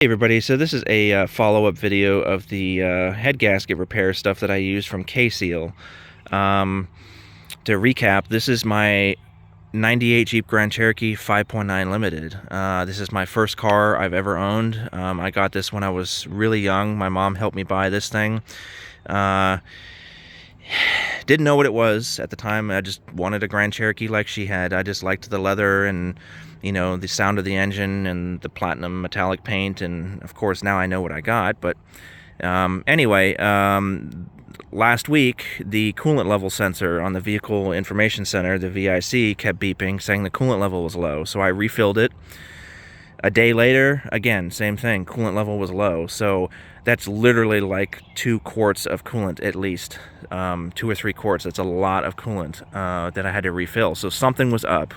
Hey everybody, so this is a follow-up video of the head gasket repair stuff that I used from K-Seal. To recap, this is my 98 Jeep Grand Cherokee 5.9 Limited. This is my first car I've ever owned. I got this when I was really young. My mom helped me buy this thing. Didn't know what it was at the time. I just wanted a Grand Cherokee like she had. I just liked the leather and, you know, the sound of the engine and the platinum metallic paint. And of course now I know what I got. But anyway, last week the coolant level sensor on the Vehicle Information Center, the VIC, kept beeping saying the coolant level was low. So I refilled it. A day later, again, same thing, coolant level was low. So that's literally like 2 quarts of coolant at least, 2 or 3 quarts. That's a lot of coolant that I had to refill. So something was up.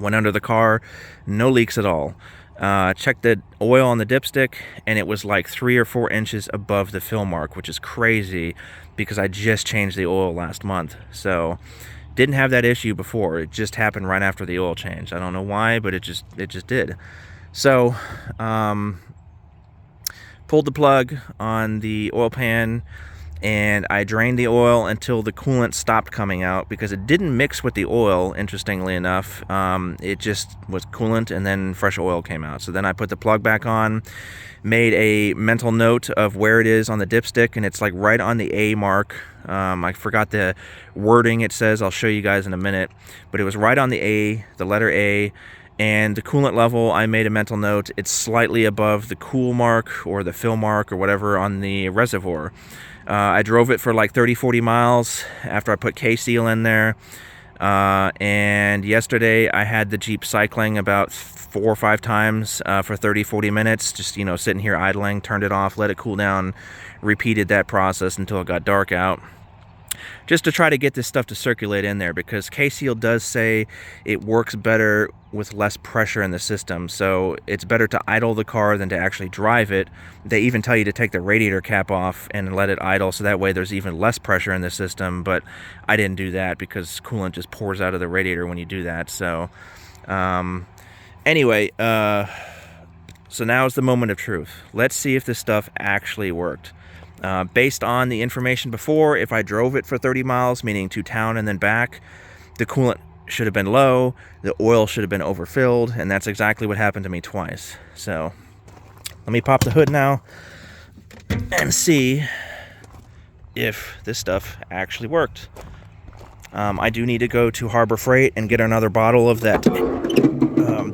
Went under the car, no leaks at all. Checked the oil on the dipstick, and it was like 3 or 4 inches above the fill mark, which is crazy because I just changed the oil last month. So didn't have that issue before. It just happened right after the oil change. I don't know why, but it just did. So pulled the plug on the oil pan, and I drained the oil until the coolant stopped coming out, because it didn't mix with the oil, interestingly enough. It just was coolant, and then fresh oil came out. So then I put the plug back on, made a mental note of where it is on the dipstick, and it's like right on the A mark. I forgot the wording it says. I'll show you guys in a minute, but it was right on the A, the letter A. And the coolant level, I made a mental note, it's slightly above the cool mark or the fill mark or whatever on the reservoir. I drove it for like 30-40 miles after I put K-Seal in there. And yesterday I had the Jeep cycling about 4 or 5 times for 30-40 minutes, just, you know, sitting here idling, turned it off, let it cool down, repeated that process until it got dark out, just to try to get this stuff to circulate in there, because K-Seal does say it works better with less pressure in the system. So it's better to idle the car than to actually drive it. They even tell you to take the radiator cap off and let it idle, so that way there's even less pressure in the system. But I didn't do that because coolant just pours out of the radiator when you do that. So anyway, so now is the moment of truth. Let's see if this stuff actually worked. Based on the information before, if I drove it for 30 miles, meaning to town and then back, the coolant should have been low, the oil should have been overfilled, and that's exactly what happened to me twice. So let me pop the hood now and see if this stuff actually worked. I do need to go to Harbor Freight and get another bottle of that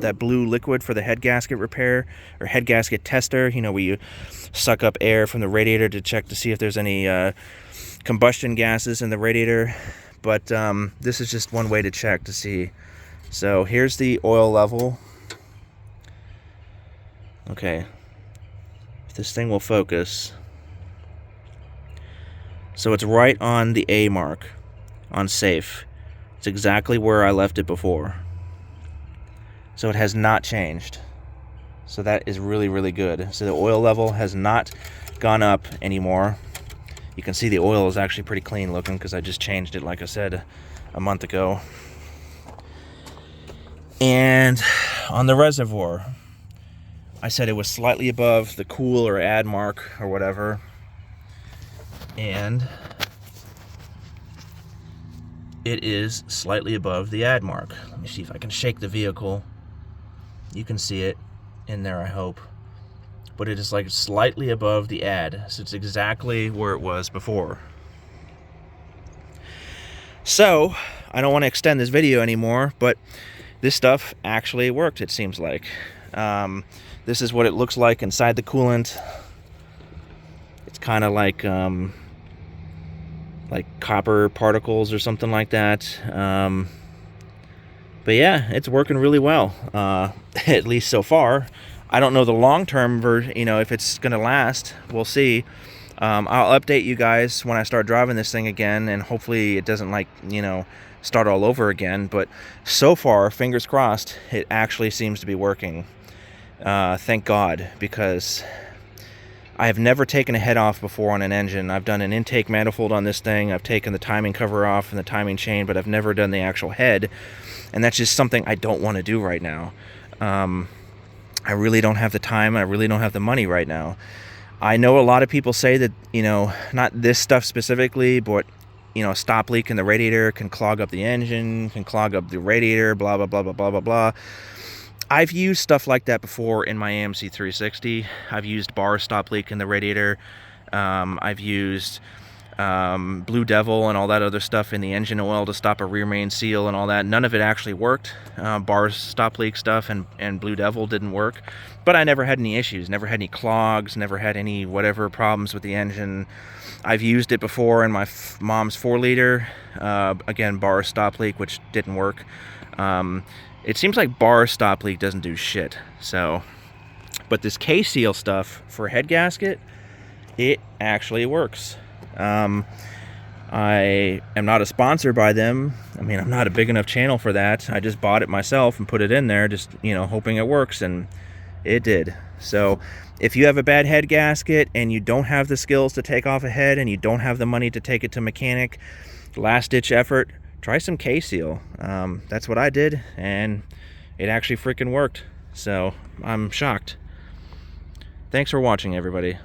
that blue liquid for the head gasket repair, or head gasket tester, you know, where you suck up air from the radiator to check to see if there's any combustion gases in the radiator. But this is just one way to check to see. So here's the oil level. Okay, if this thing will focus. So it's right on the A mark on safe. It's exactly where I left it before. So it has not changed. So that is really, really good. So the oil level has not gone up anymore. You can see the oil is actually pretty clean looking because I just changed it, like I said, a month ago. And on the reservoir, I said it was slightly above the cool or add mark or whatever. And it is slightly above the add mark. Let me see if I can shake the vehicle. You can see it in there, I hope. But it is like slightly above the add, so it's exactly where it was before. So I don't want to extend this video anymore, but this stuff actually worked, it seems like. This is what it looks like inside the coolant. It's kind of like copper particles or something like that. But yeah, it's working really well, at least so far. I don't know the long-term version, you know, if it's going to last. We'll see. I'll update you guys when I start driving this thing again, and hopefully it doesn't, like, you know, start all over again. But so far, fingers crossed, it actually seems to be working. Thank God, because I have never taken a head off before on an engine. I've done an intake manifold on this thing. I've taken the timing cover off and the timing chain, but I've never done the actual head. And that's just something I don't want to do right now. I really don't have the time. I really don't have the money right now. I know a lot of people say that, you know, not this stuff specifically, but, you know, a stop leak in the radiator can clog up the engine, can clog up the radiator, blah, blah, blah, blah, blah, blah, blah. I've used stuff like that before in my AMC 360. I've used bar stop leak in the radiator. I've used Blue Devil and all that other stuff in the engine oil to stop a rear main seal and all that. None of it actually worked. Bar stop leak stuff and Blue Devil didn't work. But I never had any issues, never had any clogs, never had any whatever problems with the engine. I've used it before in my mom's 4-liter. Again, bar stop leak, which didn't work. It seems like bar stop leak doesn't do shit. So, but this K-Seal stuff for a head gasket, it actually works. I am not a sponsor by them. I mean, I'm not a big enough channel for that. I just bought it myself and put it in there, just, you know, hoping it works, and it did. So if you have a bad head gasket and you don't have the skills to take off a head and you don't have the money to take it to mechanic, last ditch effort, try some K-Seal. That's what I did, and it actually freaking worked. So I'm shocked. Thanks for watching, everybody.